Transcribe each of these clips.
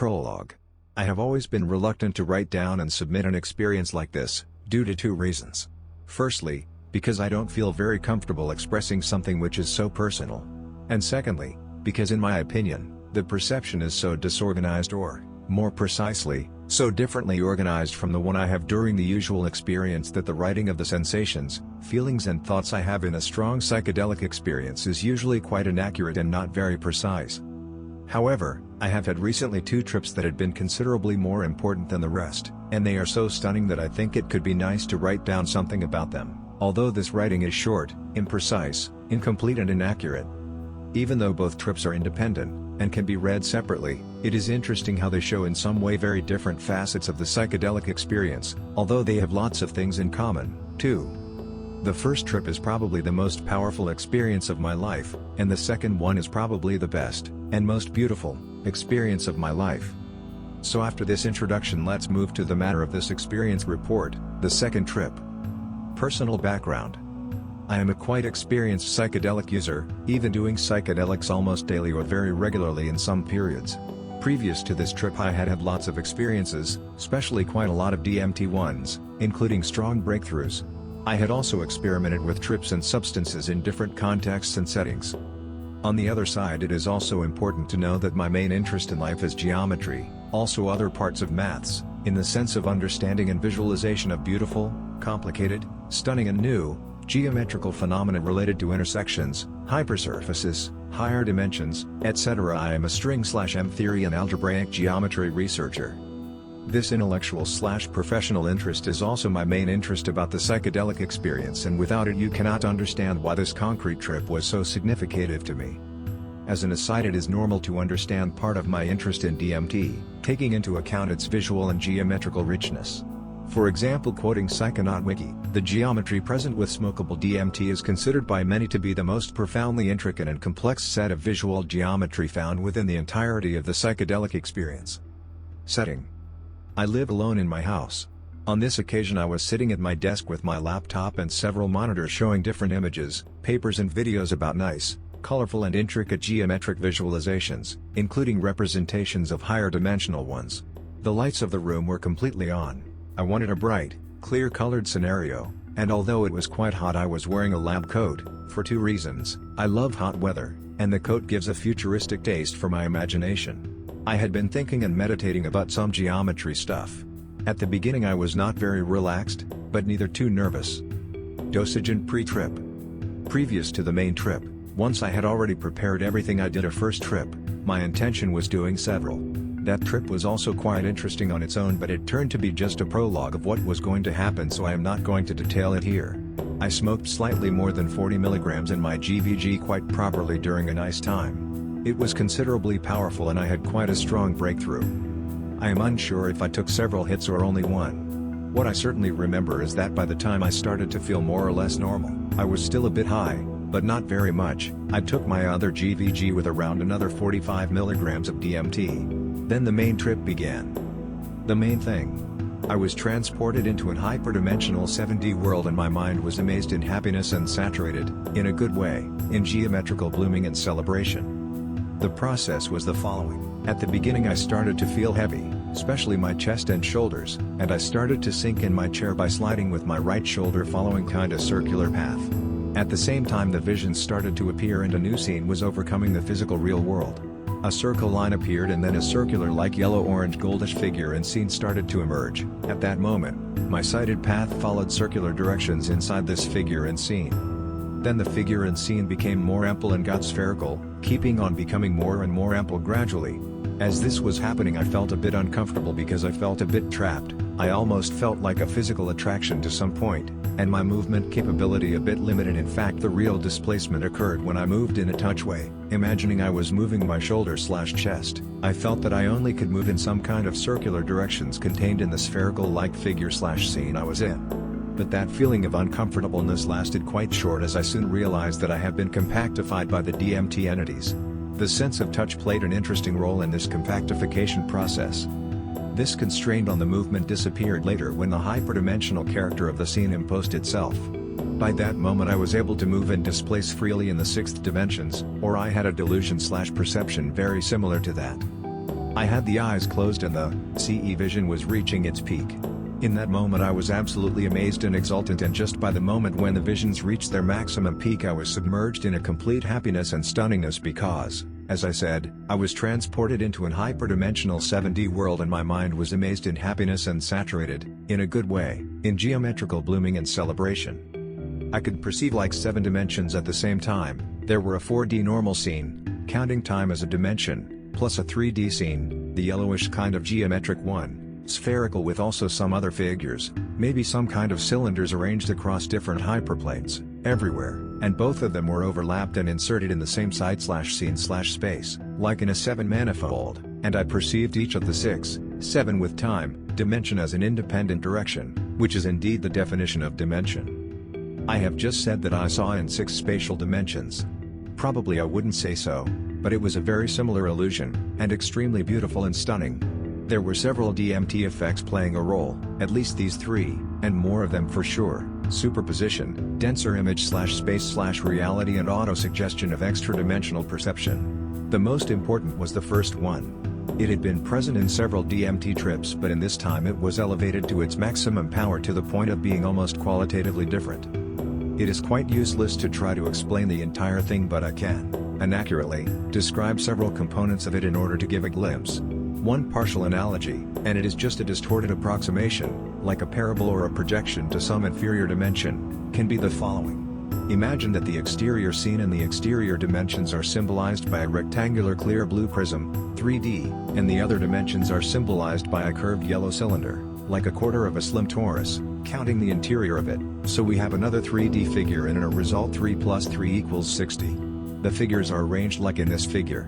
Prologue. I have always been reluctant to write down and submit an experience like this, due to two reasons. Firstly, because I don't feel very comfortable expressing something which is so personal. And secondly, because in my opinion, the perception is so disorganized or, more precisely, so differently organized from the one I have during the usual experience that the writing of the sensations, feelings and thoughts I have in a strong psychedelic experience is usually quite inaccurate and not very precise. However, I have had recently 2 trips that had been considerably more important than the rest, and they are so stunning that I think it could be nice to write down something about them, although this writing is short, imprecise, incomplete and inaccurate. Even though both trips are independent, and can be read separately, it is interesting how they show in some way very different facets of the psychedelic experience, although they have lots of things in common, too. The first trip is probably the most powerful experience of my life, and the second one is probably the best, and most beautiful, experience of my life. So after this introduction, let's move to the matter of this experience report, the second trip. Personal background. I am a quite experienced psychedelic user, even doing psychedelics almost daily or very regularly in some periods. Previous to this trip I had lots of experiences, especially quite a lot of DMT ones, including strong breakthroughs. I had also experimented with trips and substances in different contexts and settings. On the other side, it is also important to know that my main interest in life is geometry, also other parts of maths, in the sense of understanding and visualization of beautiful, complicated, stunning and new, geometrical phenomena related to intersections, hypersurfaces, higher dimensions, etc. I am a string/M theory and algebraic geometry researcher. This intellectual/professional interest is also my main interest about the psychedelic experience, and without it you cannot understand why this concrete trip was so significative to me. As an aside, it is normal to understand part of my interest in DMT, taking into account its visual and geometrical richness. For example, quoting Psychonaut Wiki, the geometry present with smokable DMT is considered by many to be the most profoundly intricate and complex set of visual geometry found within the entirety of the psychedelic experience. Setting. I live alone in my house. On this occasion I was sitting at my desk with my laptop and several monitors showing different images, papers and videos about nice, colorful and intricate geometric visualizations, including representations of higher dimensional ones. The lights of the room were completely on. I wanted a bright, clear-colored scenario, and although it was quite hot I was wearing a lab coat, for 2 reasons. I love hot weather, and the coat gives a futuristic taste for my imagination. I had been thinking and meditating about some geometry stuff. At the beginning I was not very relaxed, but neither too nervous. Dosage and pre-trip. Previous to the main trip, once I had already prepared everything I did a first trip, my intention was doing several. That trip was also quite interesting on its own, but it turned to be just a prologue of what was going to happen, so I am not going to detail it here. I smoked slightly more than 40 milligrams in my GVG quite properly during a nice time. It was considerably powerful and I had quite a strong breakthrough. I am unsure if I took several hits or only one. What I certainly remember is that by the time I started to feel more or less normal, I was still a bit high, but not very much. I took my other GVG with around another 45 milligrams of DMT. Then the main trip began. The main thing. I was transported into an hyperdimensional 7D world and my mind was amazed in happiness and saturated, in a good way, in geometrical blooming and celebration. The process was the following. At the beginning I started to feel heavy, especially my chest and shoulders, and I started to sink in my chair by sliding with my right shoulder following kinda circular path. At the same time the visions started to appear and a new scene was overcoming the physical real world. A circle line appeared and then a circular like yellow-orange goldish figure and scene started to emerge. At that moment, my sighted path followed circular directions inside this figure and scene. Then the figure and scene became more ample and got spherical, keeping on becoming more and more ample gradually. As this was happening I felt a bit uncomfortable because I felt a bit trapped. I almost felt like a physical attraction to some point, and my movement capability a bit limited. In fact, the real displacement occurred when I moved in a touch way, imagining I was moving my shoulder/chest. I felt that I only could move in some kind of circular directions contained in the spherical-like figure/scene I was in. But that feeling of uncomfortableness lasted quite short as I soon realized that I have been compactified by the DMT entities. The sense of touch played an interesting role in this compactification process. This constraint on the movement disappeared later when the hyperdimensional character of the scene imposed itself. By that moment I was able to move and displace freely in the 6th dimensions, or I had a delusion/perception very similar to that. I had the eyes closed and the CE vision was reaching its peak. In that moment I was absolutely amazed and exultant, and just by the moment when the visions reached their maximum peak I was submerged in a complete happiness and stunningness because, as I said, I was transported into an hyperdimensional 7D world and my mind was amazed in happiness and saturated, in a good way, in geometrical blooming and celebration. I could perceive like 7 dimensions at the same time. There were a 4D normal scene, counting time as a dimension, plus a 3D scene, the yellowish kind of geometric one, spherical with also some other figures, maybe some kind of cylinders arranged across different hyperplanes, everywhere, and both of them were overlapped and inserted in the same side/scene/space, like in a 7 manifold, and I perceived each of the 6, 7 with time, dimension as an independent direction, which is indeed the definition of dimension. I have just said that I saw in 6 spatial dimensions. Probably I wouldn't say so, but it was a very similar illusion, and extremely beautiful and stunning. There were several DMT effects playing a role, at least these 3, and more of them for sure: superposition, denser image/space/reality and auto-suggestion of extra-dimensional perception. The most important was the first one. It had been present in several DMT trips, but in this time it was elevated to its maximum power to the point of being almost qualitatively different. It is quite useless to try to explain the entire thing, but I can, and accurately, describe several components of it in order to give a glimpse. One partial analogy, and it is just a distorted approximation, like a parable or a projection to some inferior dimension, can be the following. Imagine that the exterior scene and the exterior dimensions are symbolized by a rectangular clear blue prism, 3D, and the other dimensions are symbolized by a curved yellow cylinder, like a quarter of a slim torus, counting the interior of it, so we have another 3D figure and in a result 3 plus 3 equals 60. The figures are arranged like in this figure.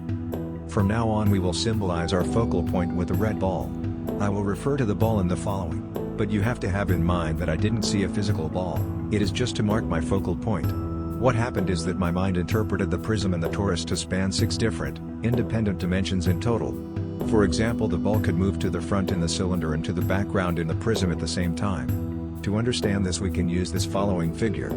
From now on we will symbolize our focal point with a red ball. I will refer to the ball in the following, but you have to have in mind that I didn't see a physical ball, it is just to mark my focal point. What happened is that my mind interpreted the prism and the torus to span 6 different, independent dimensions in total. For example, the ball could move to the front in the cylinder and to the background in the prism at the same time. To understand this we can use this following figure.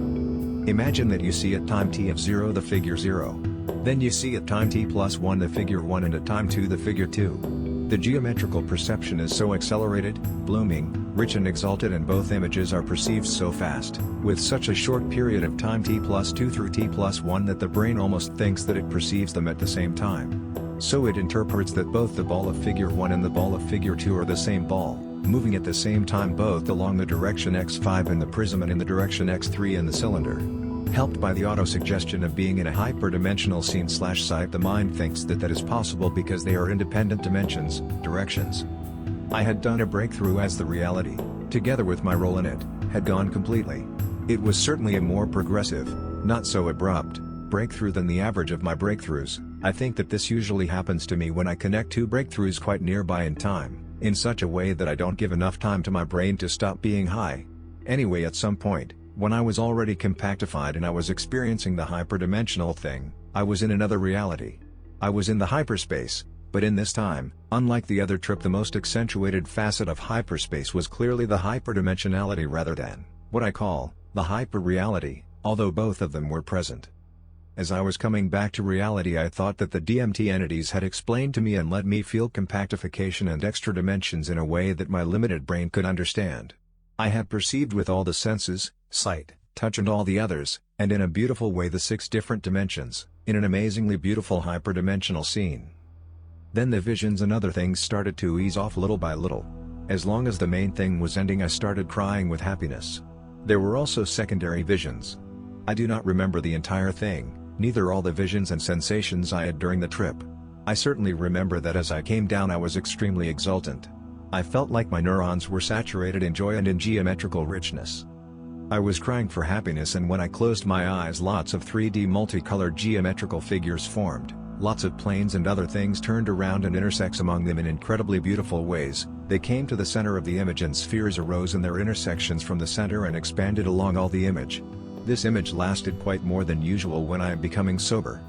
Imagine that you see at time t of 0 the figure 0. Then you see at time t plus 1 the figure 1 and at time 2 the figure 2. The geometrical perception is so accelerated, blooming, rich and exalted, and both images are perceived so fast, with such a short period of time t plus 2 through t plus 1 that the brain almost thinks that it perceives them at the same time. So it interprets that both the ball of figure 1 and the ball of figure 2 are the same ball, moving at the same time both along the direction x5 in the prism and in the direction x3 in the cylinder. Helped by the auto-suggestion of being in a hyperdimensional scene/site, the mind thinks that that is possible because they are independent dimensions, directions. I had done a breakthrough as the reality, together with my role in it, had gone completely. It was certainly a more progressive, not so abrupt, breakthrough than the average of my breakthroughs. I think that this usually happens to me when I connect 2 breakthroughs quite nearby in time, in such a way that I don't give enough time to my brain to stop being high. Anyway, at some point, when I was already compactified and I was experiencing the hyperdimensional thing, I was in another reality. I was in the hyperspace, but in this time, unlike the other trip, the most accentuated facet of hyperspace was clearly the hyperdimensionality rather than what I call the hyperreality, although both of them were present. As I was coming back to reality, I thought that the DMT entities had explained to me and let me feel compactification and extra dimensions in a way that my limited brain could understand. I had perceived with all the senses, sight, touch and all the others, and in a beautiful way the 6 different dimensions, in an amazingly beautiful hyperdimensional scene. Then the visions and other things started to ease off little by little. As long as the main thing was ending I started crying with happiness. There were also secondary visions. I do not remember the entire thing, neither all the visions and sensations I had during the trip. I certainly remember that as I came down I was extremely exultant. I felt like my neurons were saturated in joy and in geometrical richness. I was crying for happiness, and when I closed my eyes lots of 3D multicolored geometrical figures formed, lots of planes and other things turned around and intersects among them in incredibly beautiful ways. They came to the center of the image and spheres arose in their intersections from the center and expanded along all the image. This image lasted quite more than usual when I am becoming sober.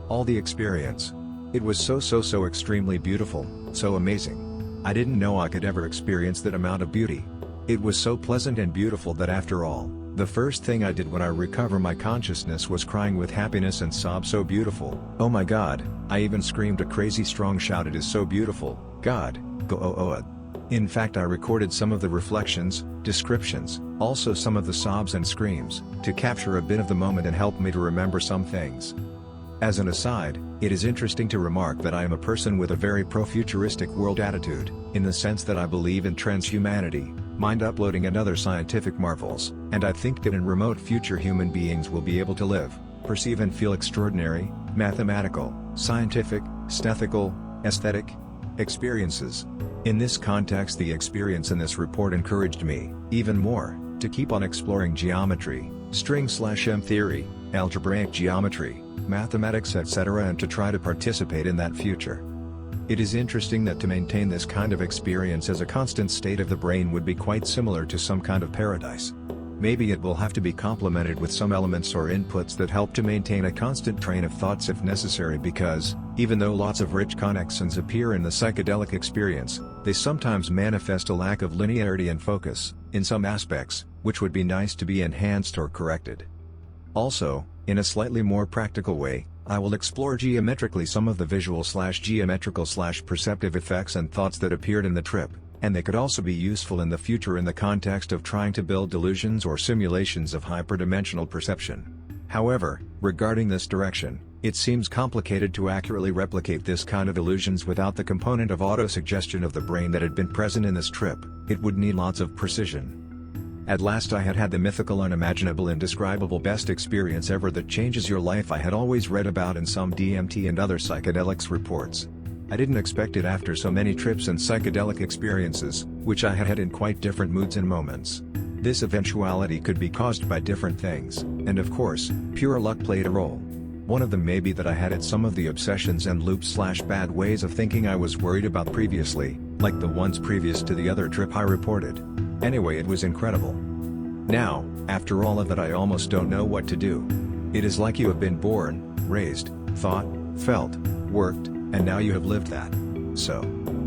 All the experience. It was so extremely beautiful, so amazing. I didn't know I could ever experience that amount of beauty. It was so pleasant and beautiful that after all, the first thing I did when I recovered my consciousness was crying with happiness and sob so beautiful. Oh my God, I even screamed a crazy strong shout, it is so beautiful, God, go. In fact, I recorded some of the reflections, descriptions, also some of the sobs and screams, to capture a bit of the moment and help me to remember some things. As an aside, it is interesting to remark that I am a person with a very pro-futuristic world attitude, in the sense that I believe in transhumanity, mind uploading and other scientific marvels, and I think that in remote future human beings will be able to live, perceive and feel extraordinary, mathematical, scientific, ethical, aesthetic experiences. In this context, the experience in this report encouraged me, even more, to keep on exploring geometry, string/M theory, algebraic geometry, mathematics etc. and to try to participate in that future. It is interesting that to maintain this kind of experience as a constant state of the brain would be quite similar to some kind of paradise. Maybe it will have to be complemented with some elements or inputs that help to maintain a constant train of thoughts if necessary, because, even though lots of rich connections appear in the psychedelic experience, they sometimes manifest a lack of linearity and focus, in some aspects, which would be nice to be enhanced or corrected. Also, in a slightly more practical way, I will explore geometrically some of the visual/geometrical/perceptive effects and thoughts that appeared in the trip, and they could also be useful in the future in the context of trying to build delusions or simulations of hyperdimensional perception. However, regarding this direction, it seems complicated to accurately replicate this kind of illusions without the component of auto-suggestion of the brain that had been present in this trip. It would need lots of precision. At last I had the mythical, unimaginable, indescribable best experience ever that changes your life I had always read about in some DMT and other psychedelics reports. I didn't expect it after so many trips and psychedelic experiences, which I had had in quite different moods and moments. This eventuality could be caused by different things, and of course, pure luck played a role. One of them may be that I had some of the obsessions and loops/bad ways of thinking I was worried about previously, like the ones previous to the other trip I reported. Anyway, it was incredible. Now, after all of that, I almost don't know what to do. It is like you have been born, raised, thought, felt, worked, and now you have lived that. So,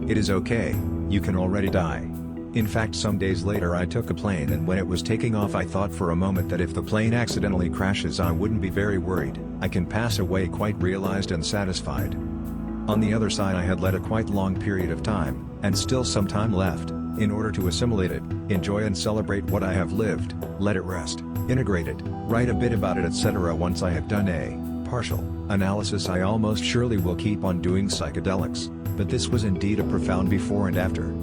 it is okay, you can already die. In fact, some days later I took a plane, and when it was taking off I thought for a moment that if the plane accidentally crashes I wouldn't be very worried. I can pass away quite realized and satisfied. On the other side, I had led a quite long period of time, and still some time left, in order to assimilate it, enjoy and celebrate what I have lived, let it rest, integrate it, write a bit about it etc. Once I have done a partial analysis, I almost surely will keep on doing psychedelics, but this was indeed a profound before and after.